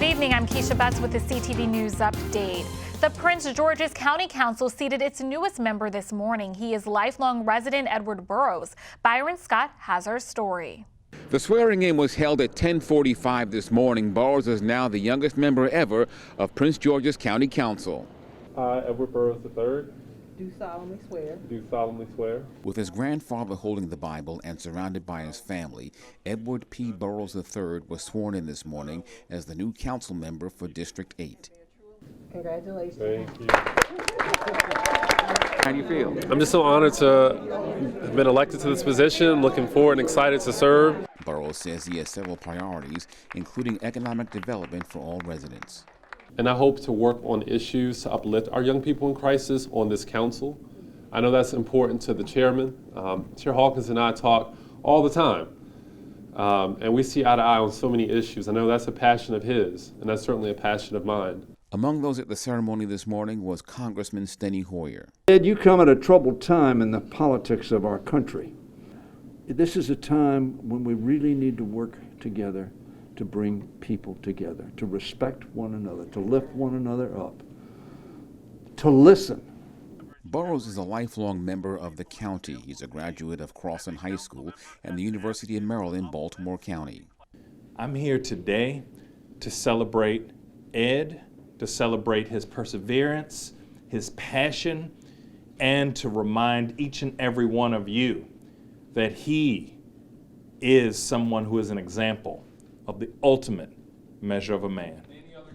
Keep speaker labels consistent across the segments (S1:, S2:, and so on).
S1: Good evening, I'm Keisha Betts with the CTV News Update. The Prince George's County Council seated its newest member this morning. He is lifelong resident Edward Burrows. Byron Scott has our story.
S2: The swearing-in was held at 10:45 this morning. Burrows is now the youngest member ever of Prince George's County Council.
S3: I, Edward Burrows III,
S4: do solemnly swear.
S3: do solemnly swear.
S2: With his grandfather holding the Bible and surrounded by his family, Edward P. Burrows III was sworn in this morning as the new council member for District 8.
S4: Congratulations.
S3: Thank you.
S2: How do you feel?
S3: I'm just so honored to have been elected to this position. Looking forward and excited to serve.
S2: Burrows says he has several priorities, including economic development for all residents.
S3: And I hope to work on issues to uplift our young people in crisis on this council. I know that's important to the chairman. Chair Hawkins and I talk all the time. And we see eye to eye on so many issues. I know that's a passion of his, and that's certainly a passion of mine.
S2: Among those at the ceremony this morning was Congressman Steny Hoyer.
S5: Ed, you come at a troubled time in the politics of our country. This is a time when we really need to work together to bring people together, to respect one another, to lift one another up, to listen.
S2: Burrows is a lifelong member of the county. He's a graduate of Crossan High School and the University of Maryland, Baltimore County.
S6: I'm here today to celebrate Ed, to celebrate his perseverance, his passion, and to remind each and every one of you that he is someone who is an example of the ultimate measure of a man.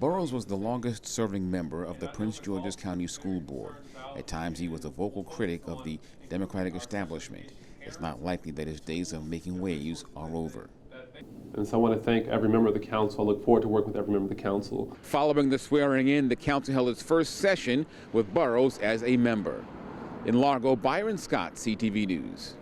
S2: Burrows was the longest serving member of the Prince George's County School Board. At times he was a vocal critic of the Democratic establishment. It's not likely that his days of making waves are over.
S3: And so I want to thank every member of the council. I look forward to working with every member of the council.
S2: Following the swearing in, the council held its first session with Burrows as a member. In Largo, Byron Scott, CTV News.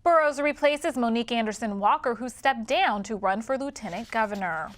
S1: Burrows replaces Monique Anderson Walker, who stepped down to run for lieutenant governor.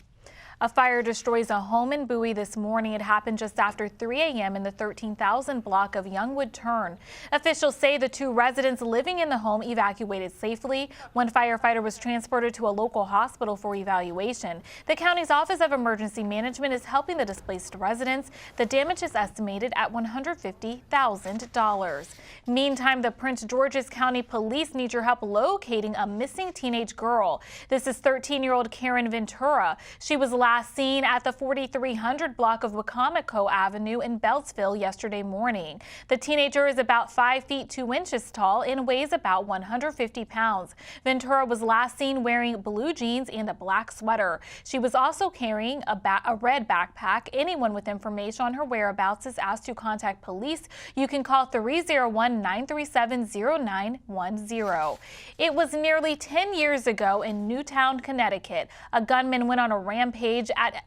S1: A fire destroys a home in Bowie this morning. It happened just after 3 a.m. in the 13,000 block of Youngwood Turn. Officials say the two residents living in the home evacuated safely. One firefighter was transported to a local hospital for evaluation. The county's Office of Emergency Management is helping the displaced residents. The damage is estimated at $150,000. Meantime, the Prince George's County Police need your help locating a missing teenage girl. This is 13-year-old Karen Ventura. She was last seen at the 4300 block of Wicomico Avenue in Beltsville yesterday morning. The teenager is about 5 feet 2 inches tall and weighs about 150 pounds. Ventura was last seen wearing blue jeans and a black sweater. She was also carrying a red backpack. Anyone with information on her whereabouts is asked to contact police. You can call 301-937-0910. It was nearly 10 years ago in Newtown, Connecticut. A gunman went on a rampage at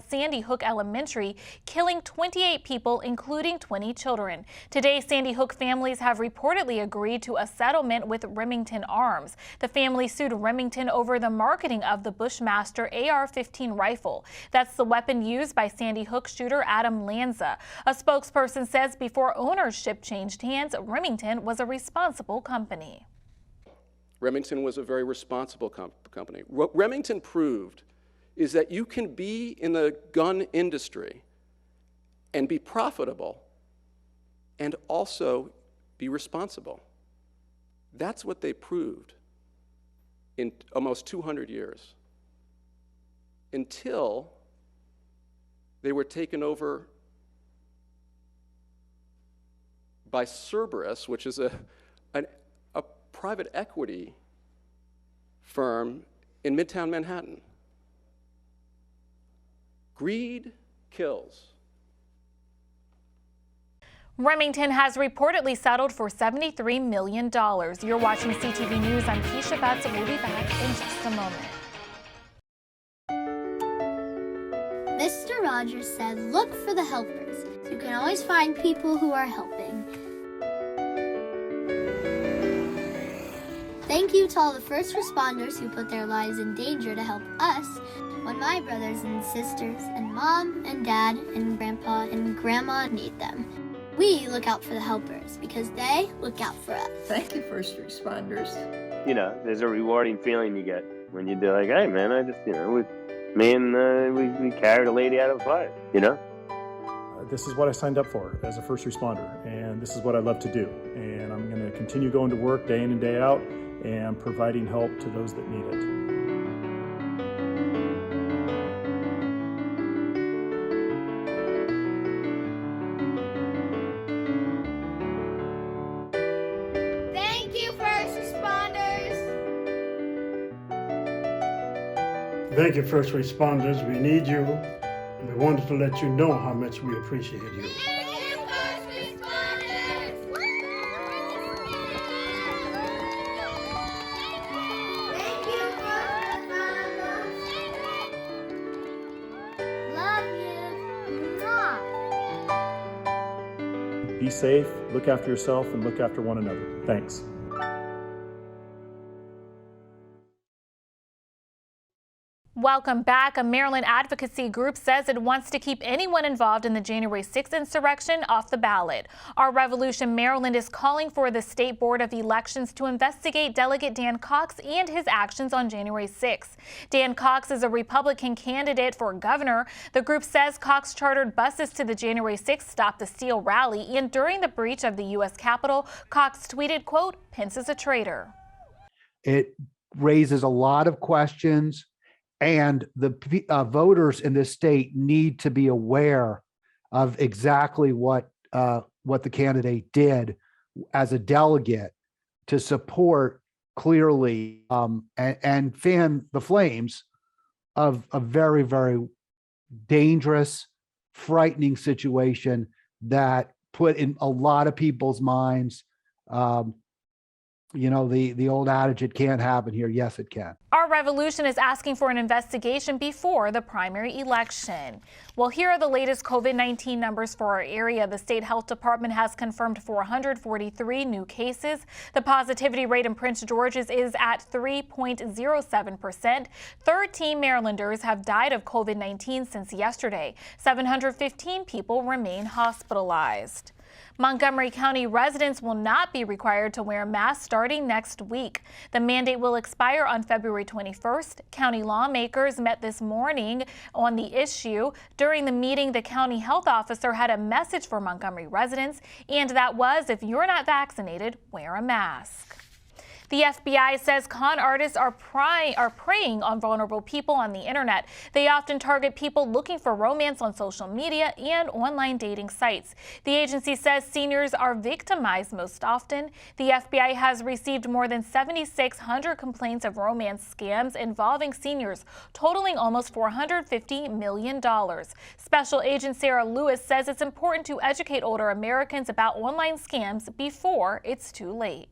S1: Sandy Hook Elementary, killing 28 people, including 20 children. Today, Sandy Hook families have reportedly agreed to a settlement with Remington Arms. The family sued Remington over the marketing of the Bushmaster AR-15 rifle. That's the weapon used by Sandy Hook shooter Adam Lanza. A spokesperson says before ownership changed hands, Remington was a responsible company.
S7: Remington was a very responsible company. What Remington proved is that you can be in the gun industry and be profitable and also be responsible. That's what they proved in almost 200 years, until they were taken over by Cerberus, which is a private equity firm in Midtown Manhattan. Greed kills.
S1: Remington has reportedly settled for $73 million. You're watching CTV News. I'm Keisha Betts. We'll be back in just a moment.
S8: Mr. Rogers said, look for the helpers. You can always find people who are helping. Thank you to all the first responders who put their lives in danger to help us when my brothers and sisters and mom and dad and grandpa and grandma need them. We look out for the helpers because they look out for us.
S4: Thank you, first responders.
S9: You know, there's a rewarding feeling you get when you do like, hey man, I just, me and we carried a lady out of a fire, you know?
S10: This is what I signed up for as a first responder, and this is what I love to do. And I'm going to continue going to work day in and day out and providing help to those that need it.
S8: Thank you, first responders.
S11: Thank you, first responders. We need you. We wanted to let you know how much we appreciate you.
S8: Thank you, first responders. Thank you, first responders. Love you. Mwah.
S10: Be safe, look after yourself, and look after one another. Thanks.
S1: Welcome back. A Maryland advocacy group says it wants to keep anyone involved in the January 6th insurrection off the ballot. Our Revolution Maryland is calling for the State Board of Elections to investigate Delegate Dan Cox and his actions on January 6th. Dan Cox is a Republican candidate for governor. The group says Cox chartered buses to the January 6th Stop the Steal rally, and during the breach of the U.S. Capitol, Cox tweeted, quote, "Pence is a traitor."
S12: It raises a lot of questions. And the voters in this state need to be aware of exactly what the candidate did as a delegate to support clearly and fan the flames of a very, very dangerous, frightening situation that put in a lot of people's minds, the old adage, it can't happen here. Yes, it can.
S1: Our Revolution is asking for an investigation before the primary election. Well, here are the latest COVID-19 numbers for our area. The state health department has confirmed 443 new cases. The positivity rate in Prince George's is at 3.07%. 13 Marylanders have died of COVID-19 since yesterday. 715 people remain hospitalized. Montgomery County residents will not be required to wear masks starting next week. The mandate will expire on February 21st. County lawmakers met this morning on the issue. During the meeting, the county health officer had a message for Montgomery residents, and that was, if you're not vaccinated, wear a mask. The FBI says con artists are preying on vulnerable people on the internet. They often target people looking for romance on social media and online dating sites. The agency says seniors are victimized most often. The FBI has received more than 7,600 complaints of romance scams involving seniors, totaling almost $450 million. Special Agent Sarah Lewis says it's important to educate older Americans about online scams before it's too late.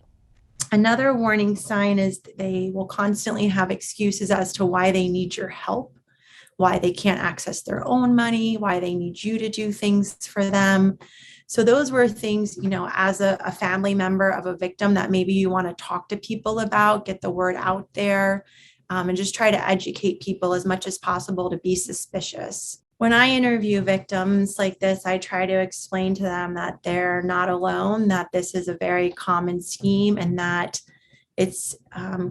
S13: Another warning sign is they will constantly have excuses as to why they need your help, why they can't access their own money, why they need you to do things for them. So those were things, as a family member of a victim that maybe you want to talk to people about, get the word out there, and just try to educate people as much as possible to be suspicious. When I interview victims like this, I try to explain to them that they're not alone, that this is a very common scheme, and that it's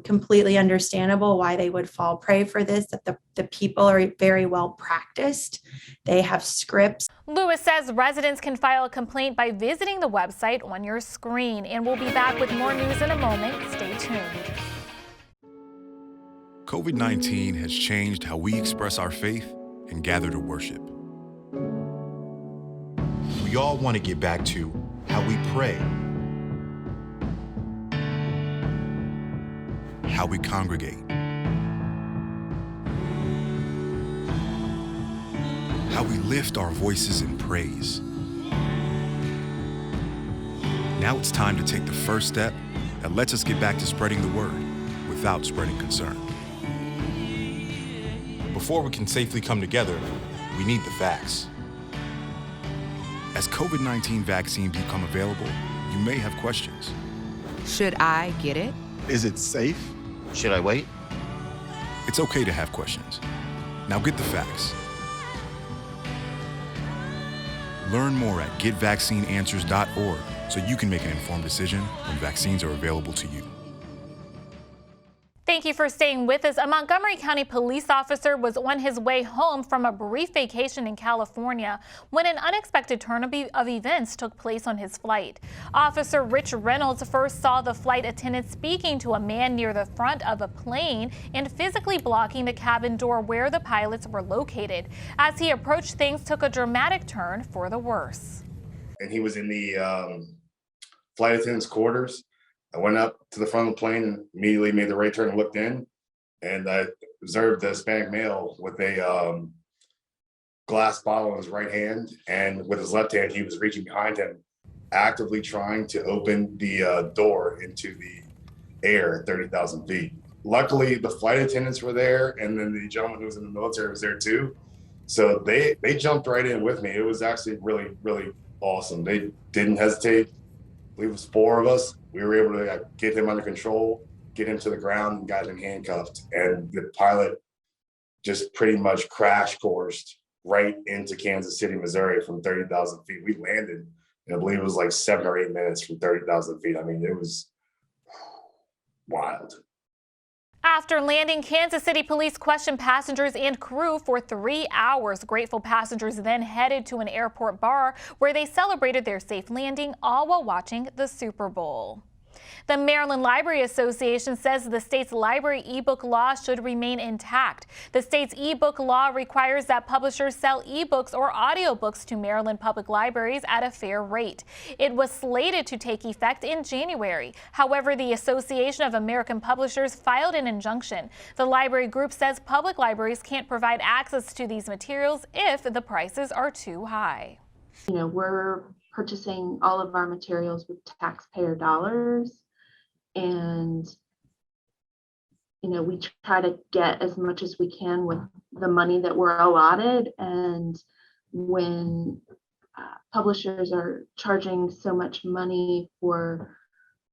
S13: completely understandable why they would fall prey for this, that the people are very well practiced. They have scripts.
S1: Lewis says residents can file a complaint by visiting the website on your screen. And we'll be back with more news in a moment. Stay tuned.
S14: COVID-19 has changed how we express our faith and gather to worship. We all want to get back to how we pray, how we congregate, how we lift our voices in praise. Now it's time to take the first step that lets us get back to spreading the word without spreading concern. Before we can safely come together, we need the facts. As COVID-19 vaccines become available, you may have questions.
S15: Should I get it?
S14: Is it safe? Should I wait? It's okay to have questions. Now get the facts. Learn more at getvaccineanswers.org so you can make an informed decision when vaccines are available to you.
S1: Thank you for staying with us. A Montgomery County police officer was on his way home from a brief vacation in California when an unexpected turn of events took place on his flight. Officer Rich Reynolds first saw the flight attendant speaking to a man near the front of a plane and physically blocking the cabin door where the pilots were located. As he approached, things took a dramatic turn for the worse.
S16: And he was in the flight attendant's quarters. I went up to the front of the plane and immediately made the right turn and looked in, and I observed the Hispanic male with a glass bottle in his right hand, and with his left hand, he was reaching behind him, actively trying to open the door into the air at 30,000 feet. Luckily, the flight attendants were there, and then the gentleman who was in the military was there too. So they jumped right in with me. It was actually really, really awesome. They didn't hesitate. I believe it was 4 of us. We were able to get him under control, get him to the ground, and got him handcuffed. And the pilot just pretty much crash coursed right into Kansas City, Missouri from 30,000 feet. We landed, and I believe it was like 7 or 8 minutes from 30,000 feet. I mean, it was wild.
S1: After landing, Kansas City police questioned passengers and crew for 3 hours. Grateful passengers then headed to an airport bar where they celebrated their safe landing, all while watching the Super Bowl. The Maryland Library Association says the state's library ebook law should remain intact. The state's ebook law requires that publishers sell ebooks or audiobooks to Maryland public libraries at a fair rate. It was slated to take effect in January. However, the Association of American Publishers filed an injunction. The library group says public libraries can't provide access to these materials if the prices are too high.
S17: You know, we're purchasing all of our materials with taxpayer dollars. And, you know, we try to get as much as we can with the money that we're allotted. And when publishers are charging so much money for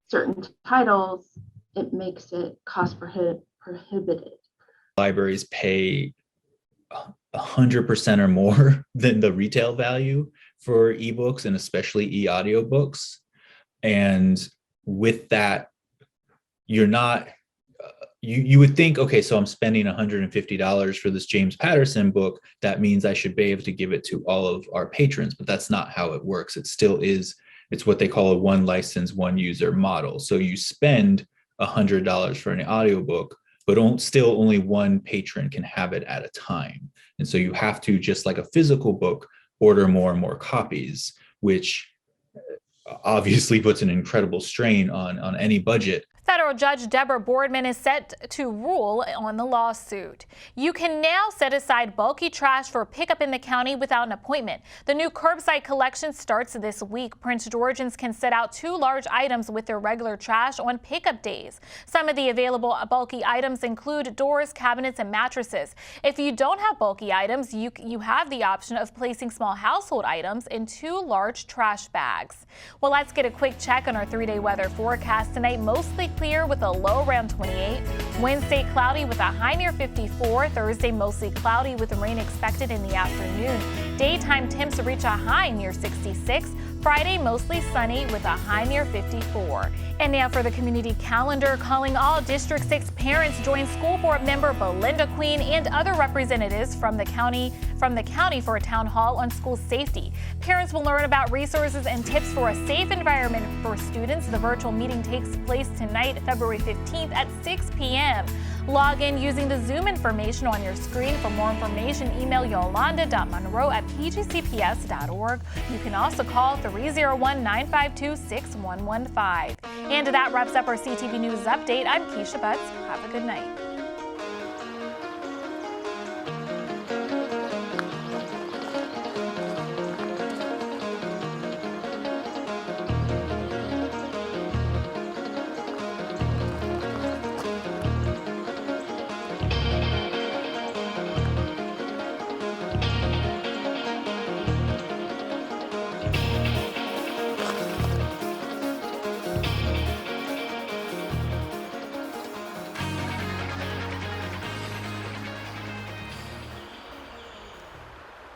S17: certain titles, it makes it cost prohibitive.
S18: Libraries pay 100% or more than the retail value for ebooks and especially e-audiobooks. And with that, you're not, you would think, okay, so I'm spending $150 for this James Patterson book. That means I should be able to give it to all of our patrons, but that's not how it works. It still is, it's what they call a one license, one user model. So you spend $100 for an audiobook, but still only one patron can have it at a time. And so you have to, just like a physical book, order more and more copies, which obviously puts an incredible strain on any budget.
S1: Federal Judge Deborah Boardman is set to rule on the lawsuit. You can now set aside bulky trash for pickup in the county without an appointment. The new curbside collection starts this week. Prince Georgians can set out 2 large items with their regular trash on pickup days. Some of the available bulky items include doors, cabinets, and mattresses. If you don't have bulky items, you have the option of placing small household items in 2 large trash bags. Well, let's get a quick check on our 3-day weather forecast tonight. Mostly clear with a low around 28. Wednesday cloudy with a high near 54. Thursday mostly cloudy with rain expected in the afternoon. Daytime temps reach a high near 66. Friday mostly sunny with a high near 54. And now for the community calendar, calling all District 6 parents, join school board member Belinda Queen and other representatives from the county for a town hall on school safety. Parents will learn about resources and tips for a safe environment for students. The virtual meeting takes place tonight, February 15th at 6 p.m. Log in using the Zoom information on your screen. For more information, email yolanda.monroe@pgcps.org. You can also call 301-952-6115. And that wraps up our CTV News Update. I'm Keisha Butts. Have a good night.